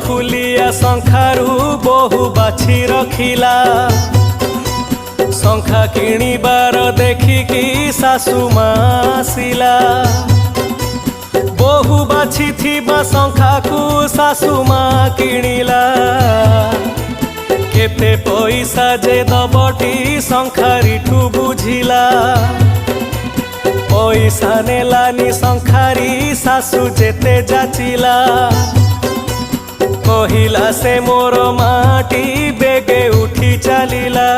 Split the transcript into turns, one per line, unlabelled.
फुलिया शंखारू बहु बाछि रखिला। शंखा किणिबार देखिकी सासु मासिला। बहु बाछि थिबा शंखा को सासु मा किणिला। केते पैसा जे दबटी शंखारीठू बुझिला। पैसा नेलानी शंखारी सासु जेते जाचिला। कहिला से मोर माटी बेगे उठी चलिला।